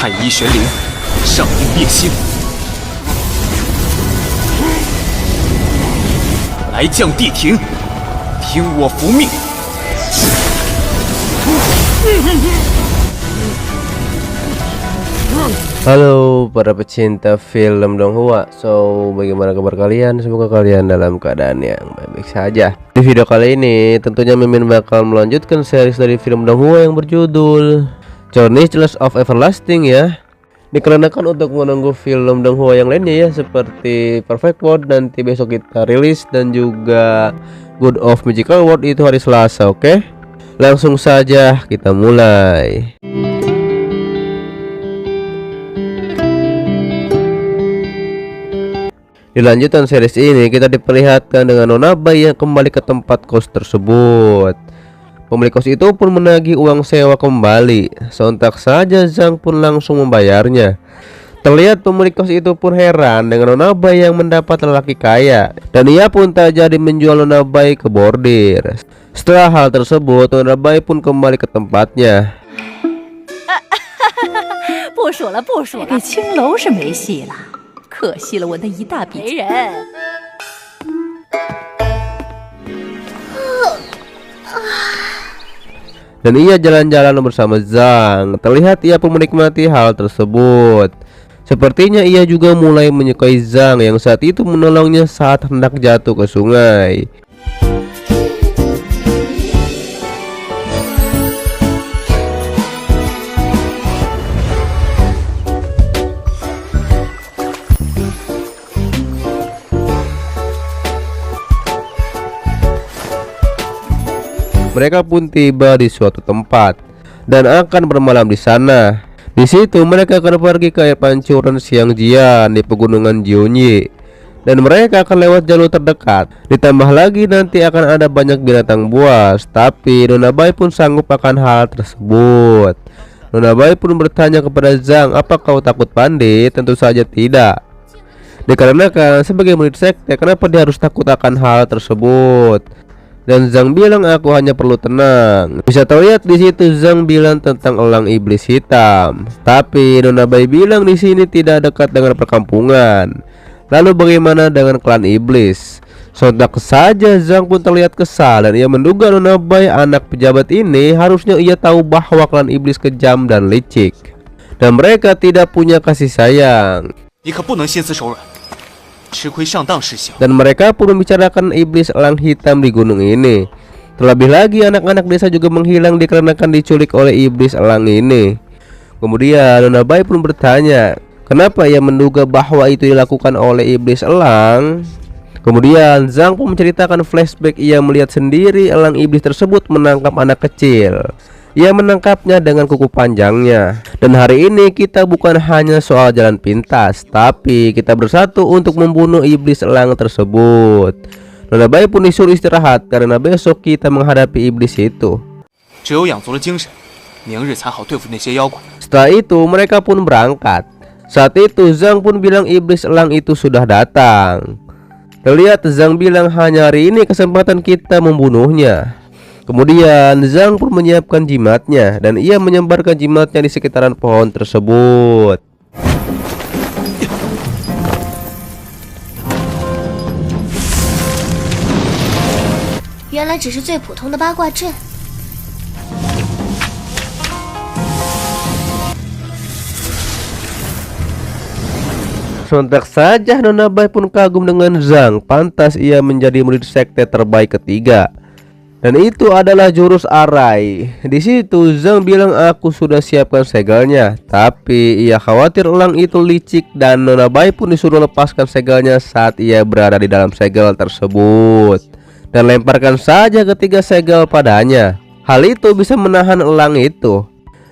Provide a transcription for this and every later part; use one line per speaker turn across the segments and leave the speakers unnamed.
太一玄灵，上应灭心。来将地庭，听我服命。
Halo para pecinta film Donghua. Bagaimana kabar kalian? Semoga kalian dalam keadaan yang baik-baik saja. Di video kali ini tentunya Mimin bakal melanjutkan series dari film Donghua yang berjudul Journey of Everlasting ya. Dikarenakan untuk menunggu film Donghua yang lainnya ya, seperti Perfect World nanti besok kita rilis, dan juga Good of Magical World itu hari Selasa. Oke, langsung saja kita mulai. Di lanjutan series ini kita diperlihatkan dengan Nona Bai yang kembali ke tempat kos tersebut. Pemilik kos itu pun menagih uang sewa kembali. Sontak saja Zhang pun langsung membayarnya. Terlihat pemilik kos itu pun heran dengan Nona Bai yang mendapat lelaki kaya, dan ia pun tak jadi menjual Nona Bai ke bordir. Setelah hal tersebut, Nona Bai pun kembali ke tempatnya.
不数了，不数了，这青楼是没戏了。 可惜了我那一大笔没人。
Dan ia jalan-jalan bersama Zhang. Terlihat ia pun menikmati hal tersebut. Sepertinya ia juga mulai menyukai Zhang yang saat itu menolongnya saat hendak jatuh ke sungai. Mereka pun tiba di suatu tempat dan akan bermalam di sana. Di situ mereka akan pergi ke air pancuran Xiangjian di pegunungan Jiunyi, dan mereka akan lewat jalur terdekat. Ditambah lagi nanti akan ada banyak binatang buas. Tapi Nona Bai pun sanggup akan hal tersebut. Nona Bai pun bertanya kepada Zhang, "Apa kau takut pandai?" Tentu saja tidak. Dikarenakan sebagai murid sekte, kenapa dia harus takut akan hal tersebut? Dan Zhang bilang, "Aku hanya perlu tenang." Bisa terlihat di situ Zhang bilang tentang elang iblis hitam. Tapi Nona Bai bilang di sini tidak dekat dengan perkampungan. Lalu bagaimana dengan klan iblis? Sontak saja Zhang pun terlihat kesal, dan ia menduga Nona Bai anak pejabat ini harusnya ia tahu bahwa klan iblis kejam dan licik, dan mereka tidak punya kasih sayang.
你可不能心慈手软，吃亏上当是小。
Dan mereka pun membicarakan iblis elang hitam di gunung ini. Terlebih lagi anak-anak desa juga menghilang dikarenakan diculik oleh iblis elang ini. Kemudian Nona Bai pun bertanya, kenapa ia menduga bahwa itu dilakukan oleh iblis elang. Kemudian Zhang pun menceritakan flashback ia melihat sendiri elang iblis tersebut menangkap anak kecil. Ia menangkapnya dengan kuku panjangnya. Dan hari ini kita bukan hanya soal jalan pintas, tapi kita bersatu untuk membunuh iblis elang tersebut. Nona Bai pun disuruh istirahat karena besok kita menghadapi iblis itu.
只有养足了精神，明日才好对付那些妖怪。
Setelah itu mereka pun berangkat. Saat itu Zhang pun bilang iblis elang itu sudah datang. Terlihat Zhang bilang hanya hari ini kesempatan kita membunuhnya. Kemudian Zhang pun menyiapkan jimatnya, dan ia menyebarkan jimatnya di sekitaran pohon tersebut. Sontak saja Nona Bai pun kagum dengan Zhang. Pantas ia menjadi murid sekte terbaik ketiga. Dan itu adalah jurus arai. Di situ Zhang bilang, "Aku sudah siapkan segelnya." Tapi ia khawatir elang itu licik, dan Nona Bai pun disuruh lepaskan segelnya saat ia berada di dalam segel tersebut, dan lemparkan saja ketiga segel padanya. Hal itu bisa menahan elang itu.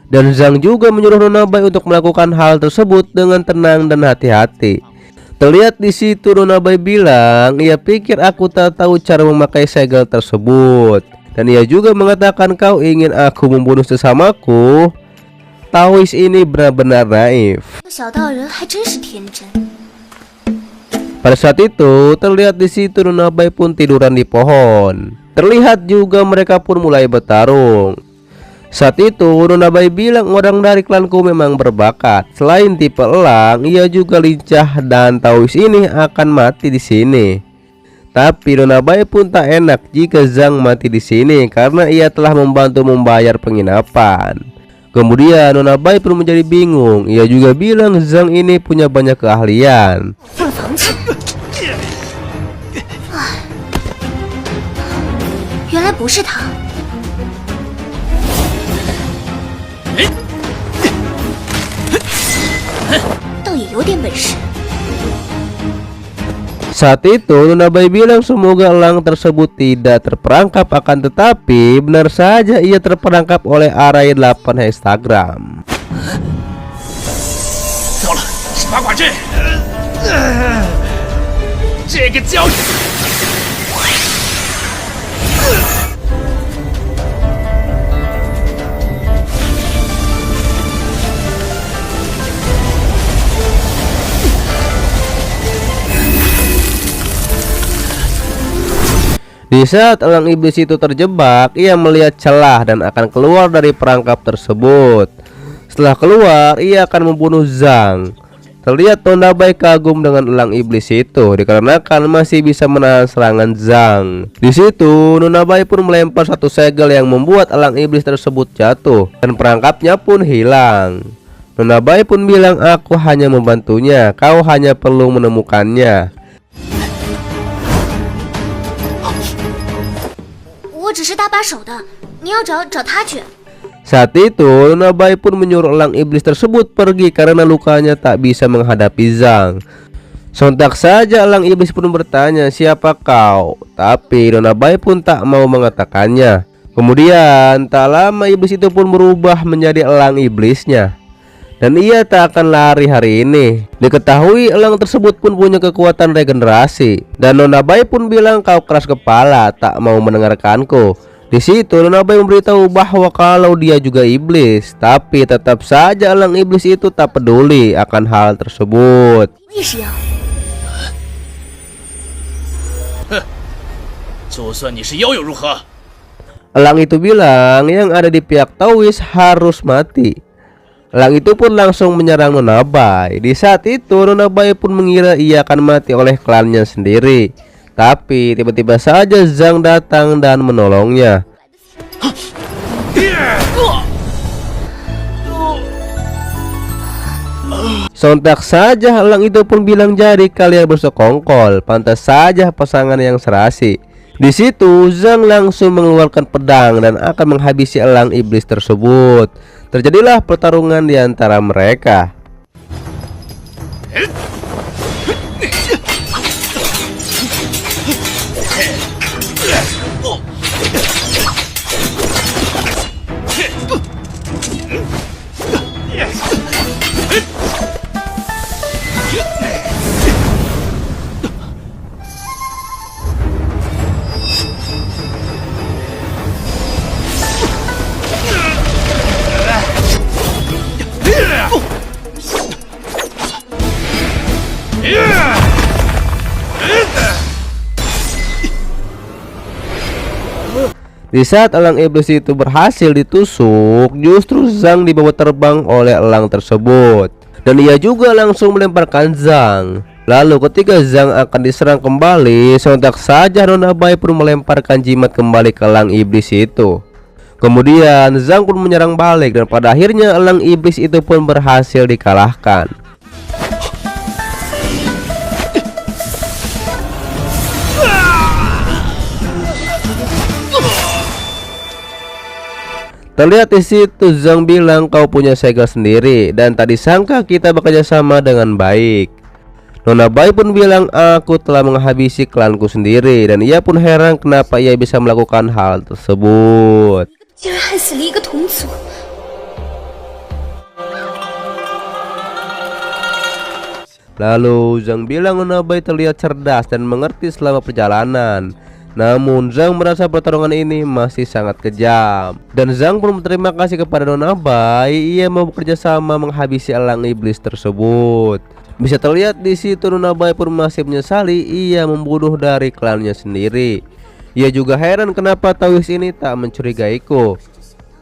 Dan Zhang juga menyuruh Nona Bai untuk melakukan hal tersebut dengan tenang dan hati-hati. Terlihat di situ Nona Bai bilang, ia pikir aku tak tahu cara memakai segel tersebut. Dan ia juga mengatakan, "Kau ingin aku membunuh sesamaku?" Taois ini benar-benar naif. Pada saat itu terlihat di situ Nona Bai pun tiduran di pohon. Terlihat juga mereka pun mulai bertarung. Saat itu Nona Bai bilang orang dari klanku memang berbakat. Selain tipe elang, ia juga lincah dan Taois ini akan mati di sini. Tapi Nona Bai pun tak enak jika Zhang mati di sini karena ia telah membantu membayar penginapan. Kemudian Nona Bai pun menjadi bingung. Ia juga bilang Zhang ini punya banyak keahlian.
原来不是他。倒也有点本事。
Saat itu Nona Bai bilang semoga elang tersebut tidak terperangkap, akan tetapi benar saja ia terperangkap oleh Arai 8 Hexagram.
糟了，是八卦阵！这个交手。
Di saat elang iblis itu terjebak, ia melihat celah dan akan keluar dari perangkap tersebut. Setelah keluar, ia akan membunuh Zhang. Terlihat Nona Bai kagum dengan elang iblis itu dikarenakan masih bisa menahan serangan Zhang. Di situ Nona Bai pun melempar satu segel yang membuat elang iblis tersebut jatuh dan perangkapnya pun hilang. Nona Bai pun bilang, aku hanya membantunya, kau hanya perlu menemukannya.
我只是搭把手的，你要找他去。
Saat itu Nona Bai pun menyuruh elang iblis tersebut pergi karena lukanya tak bisa menghadapi Zhang. Sontak saja elang iblis pun bertanya, siapa kau? Tapi Nona Bai pun tak mau mengatakannya. Kemudian tak lama iblis itu pun berubah menjadi elang iblisnya. Dan ia tak akan lari hari ini. Diketahui elang tersebut pun punya kekuatan regenerasi. Dan Nona Bai pun bilang, kau keras kepala, tak mau mendengarkanku. Di situ Nona Bai memberitahu bahwa kalau dia juga iblis. Tapi tetap saja elang iblis itu tak peduli akan hal tersebut.
我也是妖。
哼，就算你是妖又如何？
Elang itu bilang yang ada di pihak Taois harus mati. Elang itu pun langsung menyerang Nona Bai. Di saat itu Nona Bai pun mengira ia akan mati oleh klannya sendiri. Tapi tiba-tiba saja Zhang datang dan menolongnya. Sontak saja elang itu pun bilang, jadi kalian bersekongkol, pantas saja pasangan yang serasi. Di situ Zhang langsung mengeluarkan pedang dan akan menghabisi elang iblis tersebut. Terjadilah pertarungan di antara mereka. Di saat elang iblis itu berhasil ditusuk, justru Zhang dibawa terbang oleh elang tersebut. Dan ia juga langsung melemparkan Zhang. Lalu ketika Zhang akan diserang kembali, sontak saja Nona Bai pun melemparkan jimat kembali ke elang iblis itu. Kemudian Zhang pun menyerang balik dan pada akhirnya elang iblis itu pun berhasil dikalahkan. Terlihat di situ Zhang bilang, kau punya segel sendiri dan tak disangka kita bekerja sama dengan baik. Nona Bai pun bilang, aku telah menghabisi klanku sendiri, dan ia pun heran kenapa ia bisa melakukan hal tersebut.
竟然害死了一个同族。
Lalu Zhang bilang Nona Bai terlihat cerdas dan mengerti selama perjalanan. Namun Zhang merasa pertarungan ini masih sangat kejam. Dan Zhang pun berterima kasih kepada Nona Bai. Ia mau bekerja sama menghabisi elang iblis tersebut. Bisa terlihat di situ Nona Bai pun masih menyesali ia membunuh dari klannya sendiri. Ia juga heran kenapa Taois ini tak mencurigaiku.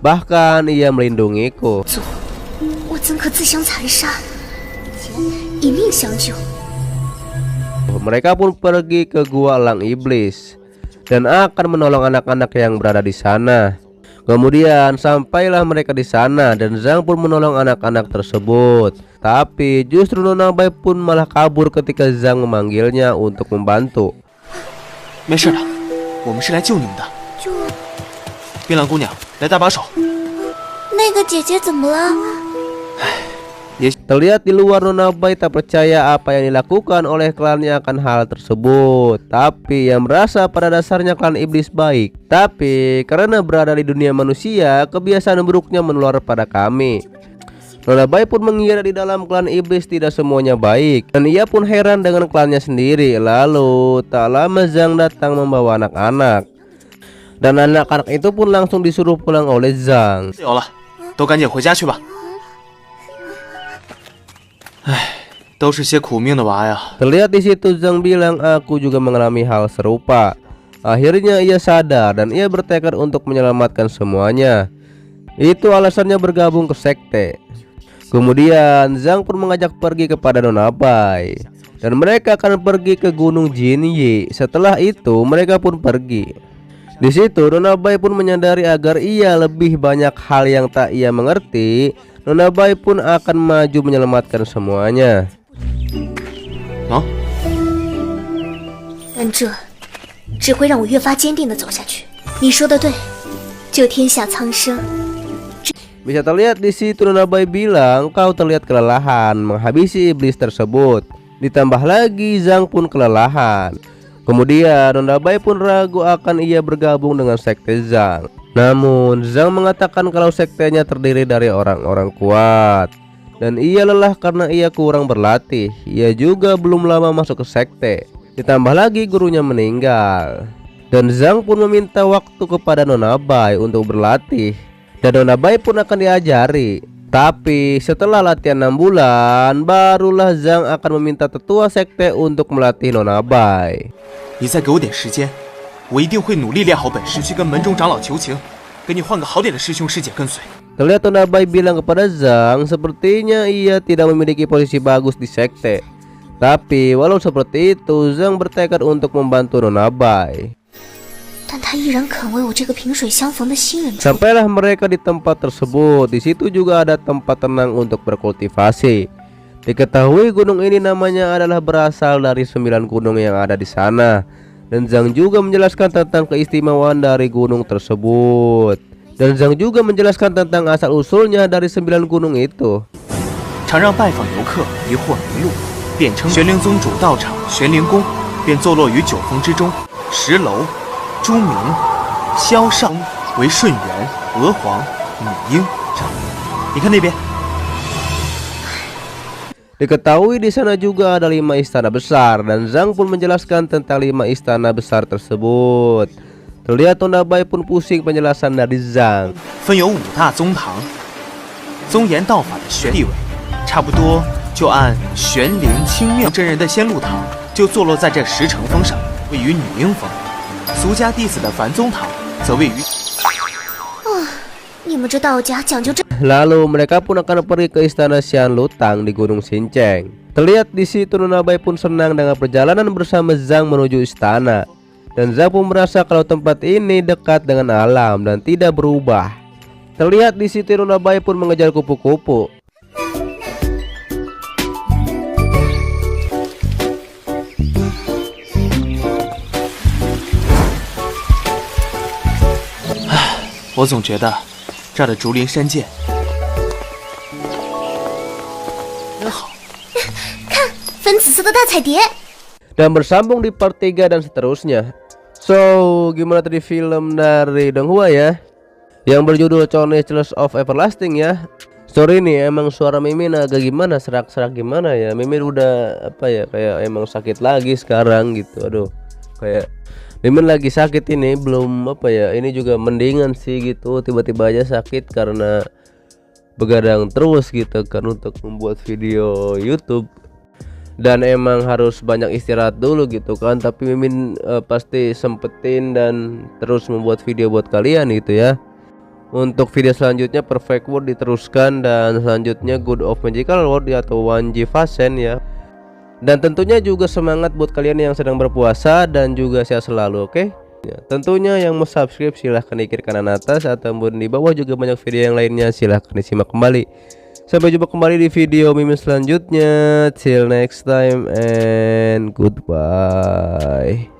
Bahkan ia melindungiku.
我怎可自相残杀，以命相救？
Mereka pun pergi ke gua elang iblis dan akan menolong anak-anak yang berada di sana. Kemudian sampailah mereka di sana dan Zhang pun menolong anak-anak tersebut. Tapi justru Nona Bai pun malah kabur ketika Zhang memanggilnya untuk membantu.
没事的，我们是来救你们的。
救
槟榔姑娘，来搭把手。
那个姐姐怎么了？
Terlihat di luar Nona Bai tak percaya apa yang dilakukan oleh klannya akan hal tersebut. Tapi yang merasa pada dasarnya klan iblis baik. Tapi karena berada di dunia manusia, kebiasaan buruknya menular pada kami. Nona Bai pun mengira di dalam klan iblis tidak semuanya baik. Dan ia pun heran dengan klannya sendiri. Lalu tak lama Zhang datang membawa anak-anak. Dan anak-anak itu pun langsung disuruh pulang oleh Zhang.
自由了，都赶紧回家去吧。唉，都是些苦命的娃呀。
Terlihat di situ Zhang bilang aku juga mengalami hal serupa. Akhirnya ia sadar dan ia bertekad untuk menyelamatkan semuanya. Itu alasannya bergabung ke sekte. Kemudian Zhang pun mengajak pergi kepada Nona Bai dan mereka akan pergi ke Gunung Jinyi. Setelah itu mereka pun pergi. Di situ Nona Bai pun menyadari agar ia lebih banyak hal yang tak ia mengerti. Nona Bai pun akan maju menyelamatkan semuanya.
啊，
但这只会让我越发坚定地走下去。你说的对，救天下苍生。
Bisa terlihat di situ Nona Bai bilang kau terlihat kelelahan menghabisi iblis tersebut. Ditambah lagi Zhang pun kelelahan. Kemudian Nona Bai pun ragu akan ia bergabung dengan sekte Zhang. Namun Zhang mengatakan kalau sektenya terdiri dari orang-orang kuat dan ia lelah karena ia kurang berlatih. Ia juga belum lama masuk ke sekte. Ditambah lagi gurunya meninggal. Dan Zhang pun meminta waktu kepada Nona Bai untuk berlatih. Dan Nona Bai pun akan diajari. Tapi setelah latihan 6 bulan barulah Zhang akan meminta tetua sekte untuk melatih Nona Bai.
你再给我点时间，我一定会努力练好本事，去跟门中长老求情，给你换个好点的师兄师姐跟随。
Terlihat Nona Bai bilang kepada Zhang sepertinya ia tidak memiliki posisi bagus di sekte. Tapi walau seperti itu Zhang bertekad untuk membantu Nona Bai.
但他依然肯为我这个萍水相逢的新人。
Sampailah mereka di tempat tersebut. Di situ juga ada tempat tenang untuk berkultivasi. Diketahui gunung ini namanya adalah berasal dari 9 gunung yang ada di sana. Dan Zhang juga menjelaskan tentang keistimewaan dari gunung tersebut. Dan Zhang juga menjelaskan tentang asal usulnya dari 9 gunung itu.
常让拜访游客疑惑迷路，便称玄灵宗主道场玄灵宫，便坐落于九峰之中。石楼、朱明、萧尚为顺元、娥皇、女英长。你看那边。
Diketahui di sana juga ada 5 istana besar dan Zhang pun menjelaskan tentang 5 istana besar tersebut. Terlihat Nona Bai pun pusing penjelasan dari Zhang.
分有5大宗堂，宗研道法的玄地位，差不多就按玄灵清妙真人的仙路堂就坐落在这石城峰上，位于女英峰。俗家弟子的梵宗堂则位于。
你们这道家讲究这。
Lalu mereka pun akan pergi ke istana Xian Lutang di Gunung Xincheng. Terlihat di situ Nona Bai pun senang dengan perjalanan bersama Zhang menuju istana. Dan Zhang pun merasa kalau tempat ini dekat dengan alam dan tidak berubah. Terlihat di situ Nona Bai pun mengejar kupu-kupu.
"我总觉得这儿的竹林山涧真好。
看，粉紫色的大彩蝶。
Dan bersambung di part 3 dan seterusnya. So, gimana tadi film dari Donghua ya? Yang berjudul Chone Chalice of Everlasting ya. Sorry nih, emang suara Mimin agak gimana, serak-serak gimana ya. Mimin udah apa ya, kayak emang sakit lagi sekarang gitu. Aduh, kayak Mimin lagi sakit ini, belum apa ya, ini juga mendingan sih gitu. Tiba-tiba aja sakit karena begadang terus gitu kan untuk membuat video YouTube. Dan emang harus banyak istirahat dulu gitu kan. Tapi Mimin pasti sempetin dan terus membuat video buat kalian gitu ya. Untuk video selanjutnya Perfect World diteruskan, dan selanjutnya God of Magical World atau Wanji Fasen ya. Dan tentunya juga semangat buat kalian yang sedang berpuasa dan juga sehat selalu, oke? Ya, tentunya yang mau subscribe silahkan di kiri kanan atas ataupun di bawah, juga banyak video yang lainnya silahkan disimak kembali. Sampai jumpa kembali di video Mimin selanjutnya. Till next time and goodbye.